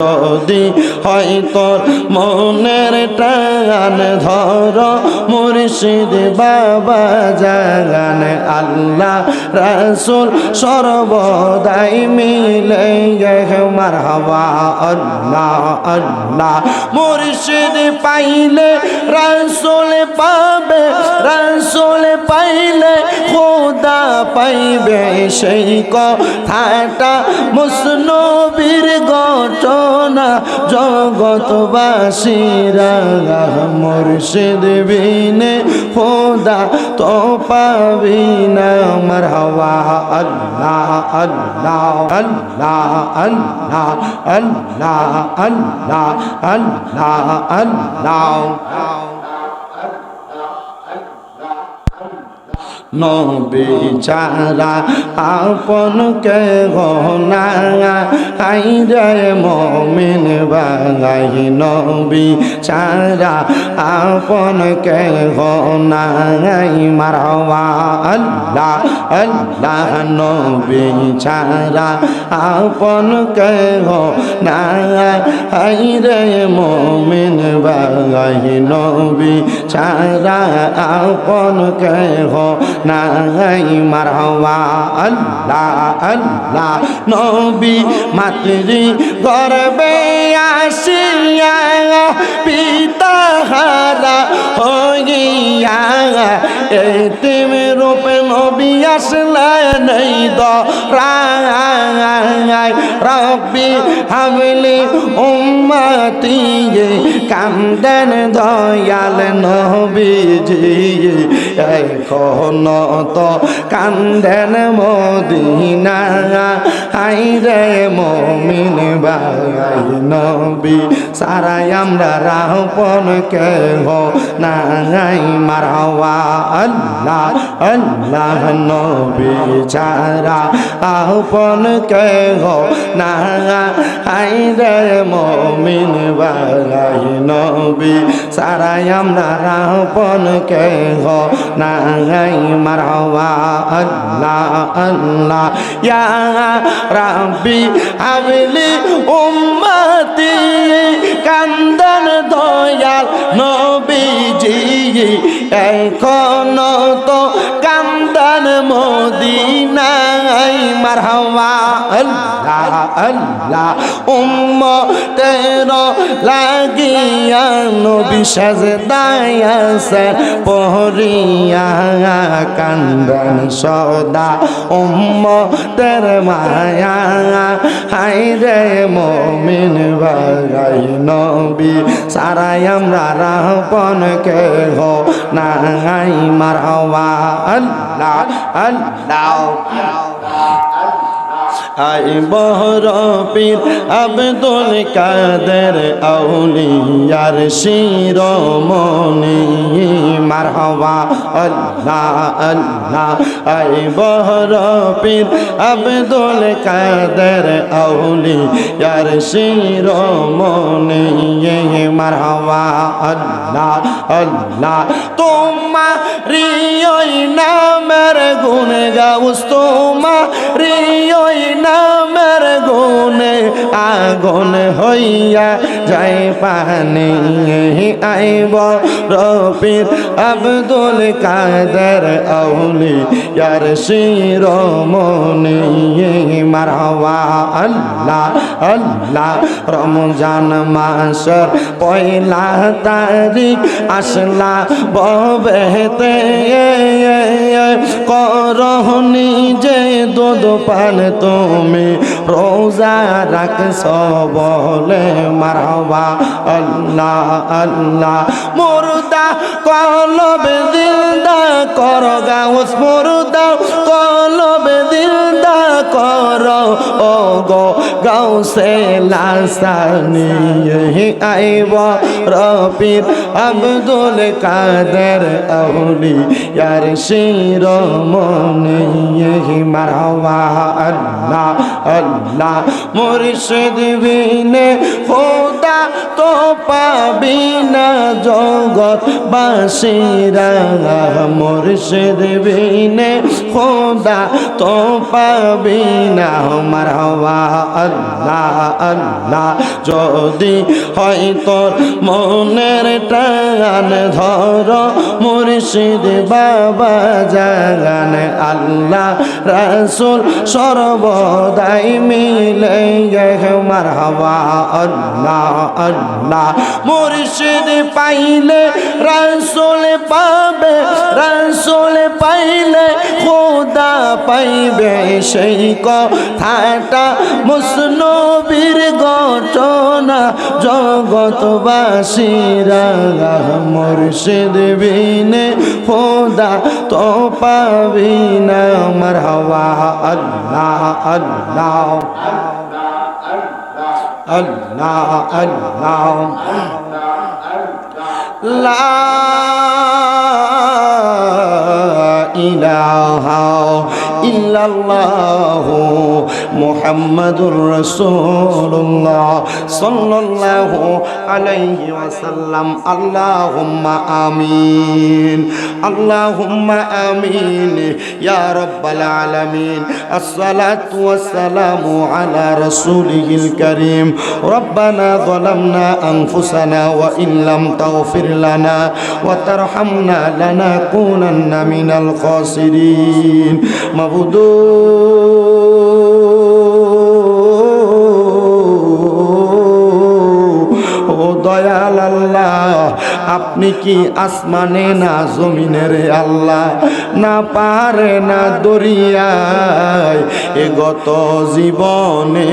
যদি হয় তোর মনের টান ধর মুর্শিদ বাবা জাগান আল্লাহ রাসূল সর্বদাই মিলে মারহাবা আল্লাহ আল্লাহ মুর্শিদ পাইলে রাসূল পাবে রাসূল পাইলে খোদা পাইবে সেই কথাটা মুসনবীর ঘটনা জগৎবাসীরা মুর্শিদ বিনে খোদা তো পাবি না মারহাবা আল্লাহ আল্লাহ আল্লাহ আল্লাহ আল্লাহ আল্লাহ আল্লাহ আল্লাহ নবী ছাড়া আপন কে গনা আইরে মুমিন বাঙাই নবী ছাড়া আপন কে গনা মারহাবা আল্লাহ আল্লাহ নবী ছাড়া আপন কে গনা আইরে মুমিন বাঙাই নবী ছাড়া আপন কে নাই মারহাবা আল্লাহ আল্লাহ নবী মাতৃ গর্বে আসিয়া পিতা হারা হইয়া এতিম রূপে নবী আসলেন এই দরায় রব্বি হাবলি উম্মতি কান্দেন দয়াল নবীজি এখন তো কান্দেন মদিনা হাইরে মুমিন ভাই নবী সারাই আমরা রাহপন কে হো নাই মারহাবা আল্লাহ আল্লাহ নবী ছাড়া আপন কে হো না হাইরে মুমিন ভাই নবী সারাই আমরা রাহপন কে হো নাই মারহাবা আল্লাহ আল্লাহ ইয়া রাব্বি হাবলি উম্মতি কান্দন দয়াল নবীজি এখন তো কান্দন মদিনায় মারহাবা আল্লাহ আল্লাহ উম্মতের লাগিয়া নবী সাজদায় আছে পহরিয়া কান্দন সদা উম্মতের মায়া হায়রে মুমিন ভাই নবী সারাই আমরা রাহপন কে হো নাই মারহাবা আল্লাহ আল্লাহ আই বহর পীর আব্দুল কাদের আউলিয়ার শিরোমণি মারহাবা আল্লাহ আল্লাহ আই বহর পীর আব্দুল কাদের আউলিয়ার শিরোমণি মারহাবা আল্লাহ আল্লাহ তোমারি ওই নামের গুণ গাউস তোমারি ওই নামের গুণে আগুন হইয়া যায় পানি আইব রফির আব্দুল কাদের আউলিয়ার শিরোমণি মারহাবা আল্লাহ আল্লাহ রমজান মাসের পয়লা তারিখ আসলা ববেতে করহনি যে দুধ পান তুমি রোজা রাখছ বলে মারহাবা আল্লাহ আল্লাহ মুর্দা কলব জিন্দা কর গাউস মুর্দা কলব জিন্দা কর ও গো গাউসে লাসানি আইব রফির আব্দুল কাদের আউলিয়ার শিরোমণি মারহাবা আল্লাহ আল্লাহ মুর্শিদ বিনে খোদা তো পাবি না জগ জগৎ বাসীরা মুর্শিদ বিনে খোদা তো পাবি না মারহাবা আল্লাহ আল্লাহ যদি হয় তোর মনের টান ধর মুর্শিদ বাবা জাগান আল্লাহ রাসূল সর্বদাই মিলে মারহাবা আল্লাহ আল্লাহ মুর্শিদ পাইলে রাসূল পাবে রাসূল পাইলে খোদা পাইবে সেই কথাটা মুসনবীর ঘটনা জগৎবাসীরা মুর্শিদ বিনে খোদা তো পাবি না মারহাবা আল্লাহ আল্লাহ আল্লাহ আল্লাহ লা ইলাহা ইল্লাল্লাহু মুহাম্মাদুর রাসূলুল্লাহ সাল্লাল্লাহু আলাইহি ওয়াসাল্লাম আল্লাহুম্মা আমিন আল্লাহুম্মা আমিন ইয়া রাব্বাল আলামিন আসসালাতু ওয়াসসালামু আলা রাসূলিল কারীম রব্বানা যালামনা আনফুসানা ওয়া ইল্লাম তাগফির লানা ওয়া তারহামনা লানাকুনান্না মিনাল খাসিরিন মাবুদু দয়াল আল্লাহ আপনি কি আসমানে না জমিনে রে আল্লাহ না পারে না দরিয়ায় এ গত জীবনে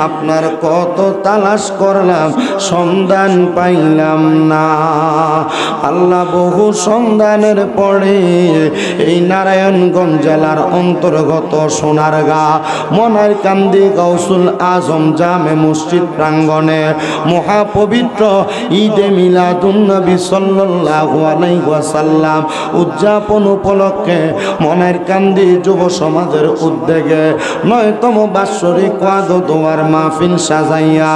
আপনার কত তালাশ করলাম সন্ধান পাইলাম না আল্লাহ বহু সন্ধানের পরে এই নারায়ণগঞ্জ জেলার অন্তর্গত সোনারগাঁ মনারকান্দি গাউসুল আজম জামে মসজিদ প্রাঙ্গণে মহাপবিত্র ঈদে মিলাদুন নবী সাল্লাল্লাহু আলাইহি ওয়াসাল্লাম উদযাপন উপলক্ষে মনারকান্দি যুব সমাজের উদ্যোগে 9তম বাৎসরিক ওয়াজ ও দোয়ার মাহফিল সাজাইয়া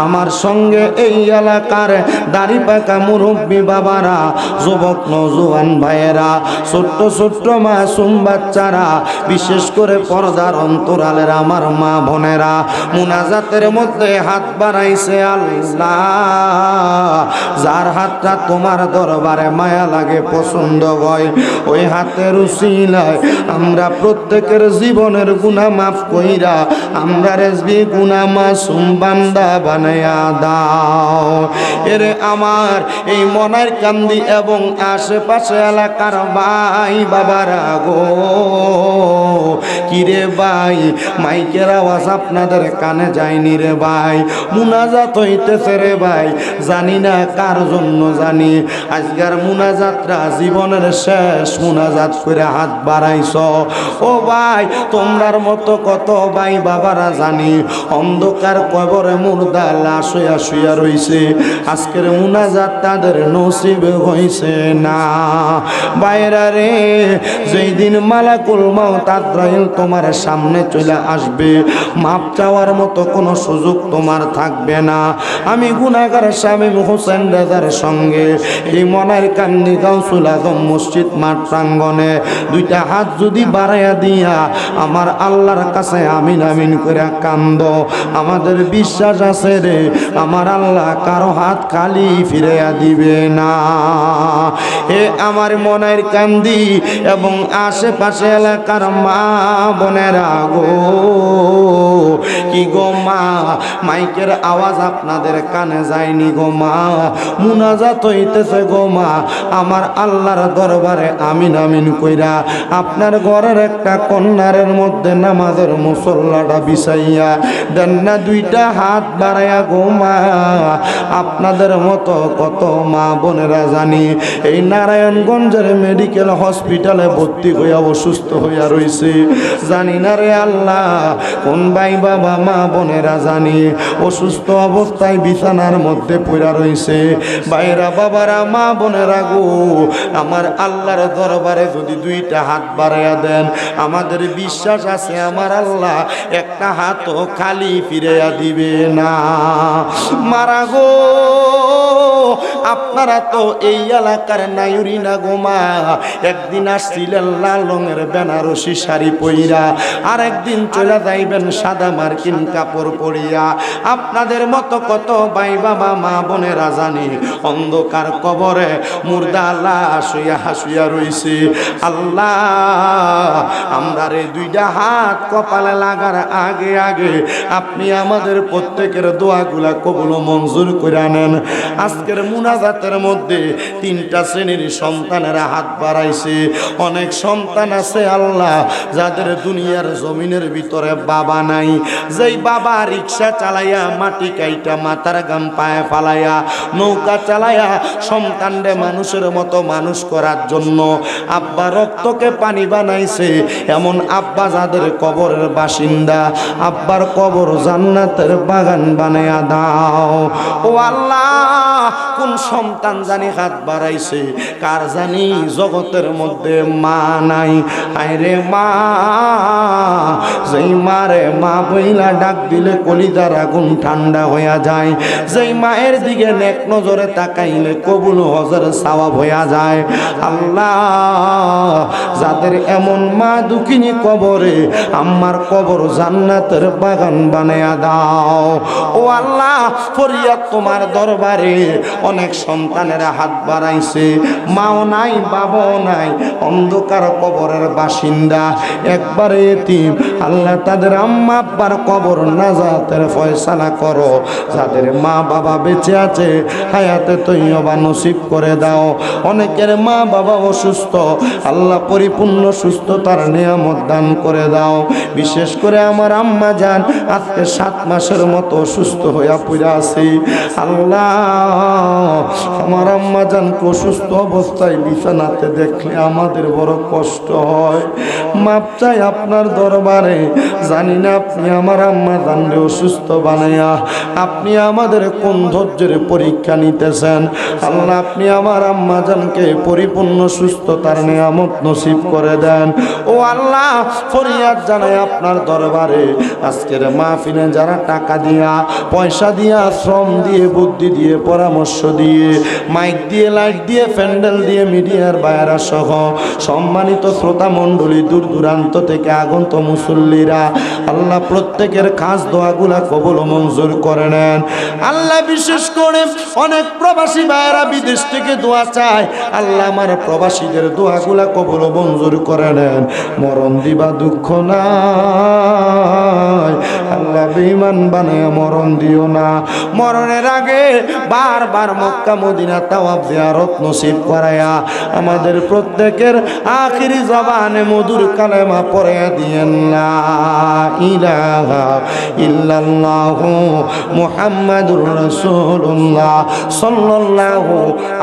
আমার সঙ্গে এই এলাকার দাড়ি পাকা মুরব্বী বাবারা যুবক নওজোয়ান ভাইয়েরা ছোট্ট ছোট্ট মাসুম বাচ্চারা বিশেষ করে পর্দার অন্তরালের আমার মা বোনেরা মুনাজাতের মধ্যে হাত বাড়াইছে আল্লাহ যার হাতটা তোমার দরবারে মায়া লাগে পছন্দ হয় ওই হাতের উসিলায় আমরা প্রত্যেকের জীবনের গুনাহ মাফ কইরা আমরা রেজবি গুনাহ মাসুম বান্দা বানায়া দাও এরে আমার এই মনারকান্দি এবং আশেপাশে এলাকার ভাই বাবারা গো কিরে ভাই মাইকের আওয়াজ আপনাদের কানে যায়নি রে ভাই মুনাজাত হইতেছে রে ভাই জানি না কার জন্য জানি আজকের মুনাজাতরা জীবনের শেষ মুনাজাত করে হাত বাড়াইছ ও ভাই তোমরার মতো কত ভাই বাবারা জানি অন্ধকার কবরে মুর্দা লাশ হইয়া শুইয়া রইছে আজকের মুনাজাত তাদের নসিব হইছে না বাইরা রে যেই দিন মালাকুল মাউত আজরাইল তোমার সামনে চলে আসবে মাপ চাওয়ার মতো কোনো সুযোগ তোমার থাকবে না আমি গুনাহগার শামীম হোসেন রাজার সঙ্গে এই মনারকান্দি গাউসুল আজম মসজিদ মাঠ প্রাঙ্গণে দুইটা হাত যদি বাড়াইয়া দিয়া আমার আল্লাহর কাছে আমিন আমিন করে কান্দ আমাদের বিশ্বাস আছে রে আমার আল্লাহ কারো হাত খালি ফিরাইয়া দিবে না এ আমার মনারকান্দি এবং আশেপাশে এলাকার মা বোনেরা গো কি গো মা মাইকের আওয়াজ আপনাদের কানে যায়নি গো মা মুনাজাত হইতেছে গো মা আমার আল্লাহর দরবারে আমিন আমিন কইরা আপনার ঘরের একটা কন্যারের মধ্যে নামাজের মুসল্লাটা বিছাইয়া দেন না দুইটা হাত বাড়াইয়া গো মা আপনাদের মতো কত মা বোনেরা জানি এই নারায়ণগঞ্জের মেডিকেল হসপিটালে ভর্তি হইয়া অসুস্থ হইয়া রইছে জানি না রে আল্লাহ কোন ভাই বাবা মা বোনেরা জানি অসুস্থ অবস্থায় বিছানার মধ্যে পড়া রইছে। ভাইরা বাবারা মা বোনেরা গো, আমার আল্লাহর দরবারে যদি দুইটা হাত বাড়াইয়া দেন, আমাদের বিশ্বাস আছে আমার আল্লাহ একটা হাতও খালি ফিরাইয়া দিবে না। মারা গো, আপনারা তো এই এলাকার নায়ুরি না গো মা। একদিন আসছিলেন লাল রঙের বেনারসি শাড়ি পইরা, আর একদিন চলে যাইবেন সাদা মার্কিন কাপড় পরিয়া। আপনাদের মতো কত ভাই বাবা মা বোনেরা জানি অন্ধকার কবরে মুর্দা লাশ হইয়া হাসিয়া রইছে। আল্লাহ, আমরা রে দুইটা হাত কপালে লাগার আগে আগে আপনি আমাদের প্রত্যেকের দোয়াগুলা কবুল মঞ্জুর করে নেন। আজকের মুনাজাতের মধ্যে তিনটা শ্রেণীর সন্তানেরা হাত বাড়াইছে। অনেক সন্তান আছে আল্লাহ যাদের দুনিয়ার জমিনের ভিতরে বাবা নাই, যেই বাবা রিক্সা চালাইয়া মাটি কাইটা মাথার গাম পায়ে ফালাইয়া নৌকা চালাইয়া সন্তানরে মানুষের মতো মানুষ করার জন্য আব্বা রক্তকে পানি বানাইছে, এমন আব্বা যাদের কবরের বাসিন্দা, আব্বার কবর জান্নাতের বাগান বানাইয়া দাও। ও আল্লাহ, কোন সন্তান জানি হাত বাড়াইছে, কার জানি জগতের মধ্যে মা নাই। আইরে মা, যেই মারে মা বইলা ডাক দিলে কলিজার আগুন ঠান্ডা হইয়া যায়, যেই মায়ের দিকে নেক নজরে তাকাইলে কবুল হজের সওয়াব হইয়া যায়। আল্লাহ, যাদের এমন মা দুঃখিনী কবরে, আমার কবর জান্নাতের বাগান বানাইয়া দাও। ও আল্লাহ, ফরিয়াদ তোমার দরবারে। অনেক সন্তানেরা হাত বাড়াইছে, মাও নাই বাবাও নাই, অন্ধকার কবরের বাসিন্দা, একবারে এতিম। আল্লাহ, তাদের আম্মা আব্বার কবর নাজাতের ফয়সালা করো। যাদের মা বাবা বেঁচে আছে হায়াতে তৈয়বা নসিব করে দাও। অনেকের মা বাবা অসুস্থ, আল্লাহ পরিপূর্ণ সুস্থতার নিয়ামত দান করে দাও। বিশেষ করে আমার আম্মা জান আজকে 7 মাসের মতো অসুস্থ হইয়া পড়ে আছে। আল্লাহ, আমার আম্মা জানকে অসুস্থ অবস্থায় বিছানাতে দেখলে আমাদের বড় কষ্ট হয়। মাপ চাই আপনার দরবারে। জানি না আপনি আমার আম্মা জানলে অসুস্থ বানাইয়া আপনি আমাদের কোন ধৈর্যের পরীক্ষা নিতেছেন। আল্লাহ, আপনি আমার আম্মা জানকে পরিপূর্ণ সুস্থতার নিয়ামত নসিব করে দেন। ও আল্লাহ, ফরিয়াদ জানাই আপনার দরবারে। আজকের মাহফিলে যারা টাকা দিয়া, পয়সা দিয়া, শ্রম দিয়ে, বুদ্ধি দিয়ে, পরামর্শ দিয়ে, মাইক দিয়ে, লাইট দিয়ে, প্যান্ডেল দিয়ে, মিডিয়ার বাইরা সহ সম্মানিত শ্রোতা মণ্ডলী, দূর দূরান্ত থেকে আগত মুসল্লিরা, আল্লাহ প্রত্যেকের খাস দোয়াগুলা কবুল মঞ্জুর করে নেন। আল্লাহ, বিশেষ করে অনেক প্রবাসী ভাইয়েরা বিদেশ থেকে দোয়া চায়, আল্লাহ আমার প্রবাসীদের দোয়াগুলা কবুল মঞ্জুর করে নেন। মরণ দিবা দুঃখ নাই, আল্লাহ বেঈমান বানায়া মরণ দিও না। মরণের আগে বারবার মক্কা মদিনা তাওয়াফ জিয়ারত নসিব করায়া আমাদের প্রত্যেকের আখিরি জবানে মধুর কালেমা পড়ে দিয়েন, লা ইলাহা ইল্লাল্লাহু মুহাম্মাদুর রাসূলুল্লাহ সাল্লাল্লাহু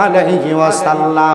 আলাইহি ওয়াসাল্লাম।